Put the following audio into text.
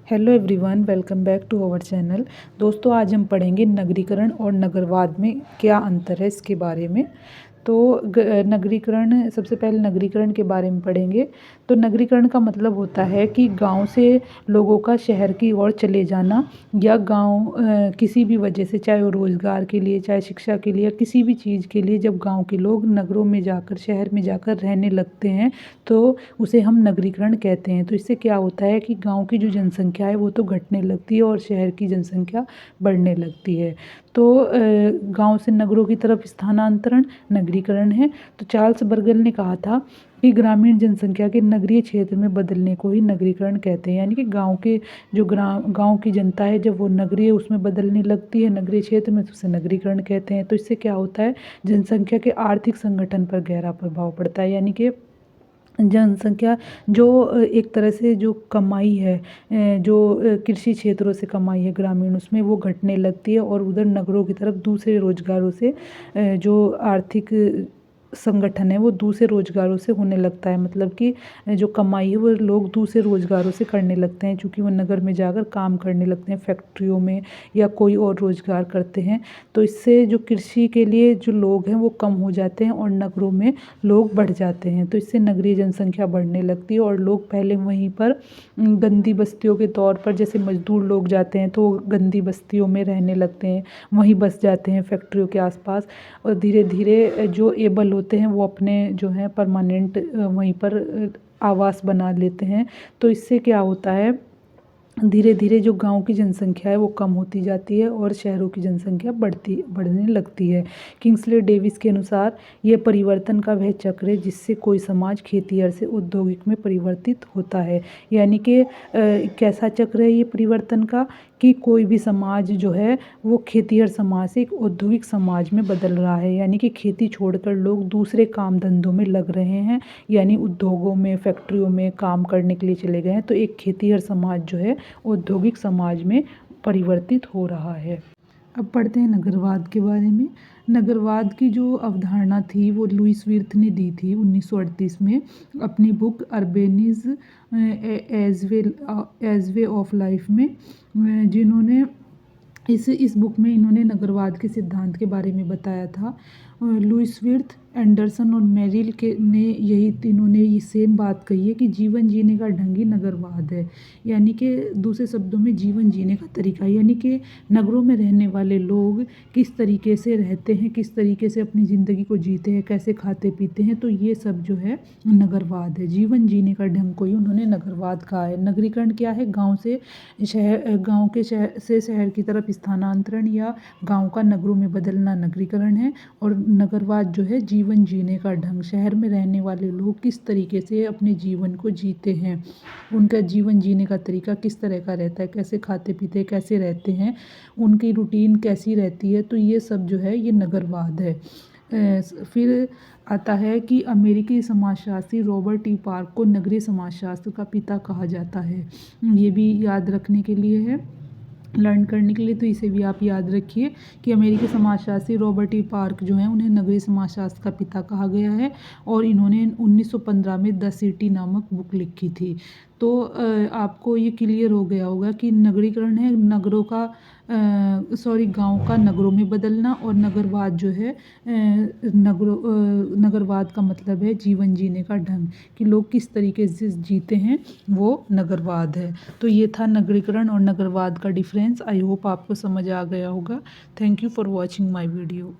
Hello everyone, welcome back to our channel. दोस्तों, आज हम पढ़ेंगे नगरीकरण और नगरवाद में क्या अंतर है इसके बारे में। तो नगरीकरण, सबसे पहले नगरीकरण के बारे में पढ़ेंगे। तो नगरीकरण का मतलब होता है कि गांव से लोगों का शहर की ओर चले जाना, या गांव किसी भी वजह से, चाहे वो रोज़गार के लिए, चाहे शिक्षा के लिए, किसी भी चीज़ के लिए, जब गांव के लोग नगरों में जाकर, शहर में जाकर रहने लगते हैं तो उसे हम नगरीकरण कहते हैं। तो इससे क्या होता है कि गांव की जो जनसंख्या है वो तो घटने लगती है और शहर की जनसंख्या बढ़ने लगती है। तो गांव से नगरों की तरफ स्थानांतरण नगरीकरण है। तो चार्ल्स बर्गल ने कहा था कि ग्रामीण जनसंख्या के नगरीय क्षेत्र में बदलने को ही नगरीकरण कहते हैं। यानी कि गांव के जो गांव की जनता है, जब वो नगरीय उसमें बदलने लगती है, नगरीय क्षेत्र में, तो उसे नगरीकरण कहते हैं। तो इससे क्या होता है, जनसंख्या के आर्थिक संगठन पर गहरा प्रभाव पड़ता है। यानी कि जनसंख्या जो एक तरह से जो कमाई है, जो कृषि क्षेत्रों से कमाई है ग्रामीण, उसमें वो घटने लगती है और उधर नगरों की तरफ दूसरे रोजगारों से जो आर्थिक संगठन है वो दूसरे रोजगारों से होने लगता है। मतलब कि जो कमाई है वो लोग दूसरे रोजगारों से करने लगते हैं, क्योंकि वो नगर में जाकर काम करने लगते हैं, फैक्ट्रियों में या कोई और रोजगार करते हैं। तो इससे जो कृषि के लिए जो लोग हैं वो कम हो जाते हैं और नगरों में लोग बढ़ जाते हैं। तो इससे नगरीय जनसंख्या बढ़ने लगती है और लोग पहले वहीं पर गंदी बस्तियों के तौर पर, जैसे मजदूर लोग जाते हैं तो गंदी बस्तियों में रहने लगते हैं, वहीं बस जाते हैं फैक्ट्रियों के आसपास। और धीरे धीरे जो एबल होते हैं वो अपने जो है परमानेंट वहीं पर आवास बना लेते हैं। तो इससे क्या होता है, धीरे धीरे जो गांव की जनसंख्या है वो कम होती जाती है और शहरों की जनसंख्या बढ़ने लगती है। किंग्सले डेविस के अनुसार यह परिवर्तन का वह चक्र है जिससे कोई समाज खेतीहर से औद्योगिक में परिवर्तित होता है। यानी कि कैसा चक्र है ये परिवर्तन का, कि कोई भी समाज जो है वो खेतीहर समाज से एक औद्योगिक समाज में बदल रहा है। यानी कि खेती छोड़कर लोग दूसरे काम धंधों में लग रहे हैं, यानी उद्योगों में, फैक्ट्रियों में काम करने के लिए चले गए हैं। तो एक खेतीहर समाज जो है औद्योगिक समाज में परिवर्तित हो रहा है। अब पढ़ते हैं नगरवाद के बारे में। नगरवाद की जो अवधारणा थी वो लुईस विर्थ ने दी थी 1938 में अपनी book urbanism as way of life में, जिन्होंने इस बुक में इन्होंने नगरवाद के सिद्धांत के बारे में बताया था। लुईस विर्थ, एंडरसन और मेरिल के ने यही तीनों ने ये सेम बात कही है कि जीवन जीने का ढंग ही नगरवाद है। यानी कि दूसरे शब्दों में जीवन जीने का तरीका, यानी कि नगरों में रहने वाले लोग किस तरीके से रहते हैं, किस तरीके से अपनी ज़िंदगी को जीते हैं, कैसे खाते पीते हैं, तो ये सब जो है नगरवाद है। जीवन जीने का ढंग को ही उन्होंने नगरवाद कहा है। नगरीकरण क्या है, गाँव से शहर, गाँव के शहर से शहर की तरफ स्थानांतरण या गाँव का नगरों में बदलना नगरीकरण है। और नगरवाद जो है जीवन जीने का ढंग, शहर में रहने वाले लोग किस तरीके से अपने जीवन को जीते हैं, उनका जीवन जीने का तरीका किस तरह का रहता है, कैसे खाते पीते, कैसे रहते हैं, उनकी रूटीन कैसी रहती है। तो ये सब जो है ये नगरवाद है। फिर आता है कि अमेरिकी समाजशास्त्री रॉबर्ट टी पार्क को नगरीय समाजशास्त्र का पिता कहा जाता है। ये भी याद रखने के लिए है, लर्न करने के लिए, तो इसे भी आप याद रखिए कि अमेरिकी समाजशास्त्री रॉबर्ट टी पार्क जो हैं उन्हें नगरीय समाजशास्त्र का पिता कहा गया है और इन्होंने 1915 में द सिटी नामक बुक लिखी थी। तो आपको ये क्लियर हो गया होगा कि नगरीकरण है गांव का नगरों में बदलना, और नगरवाद जो है नगरवाद का मतलब है जीवन जीने का ढंग, कि लोग किस तरीके से जीते हैं, वो नगरवाद है। तो ये था नगरीकरण और नगरवाद का डिफरेंस। आई होप आपको समझ आ गया होगा। Thank you for watching my video.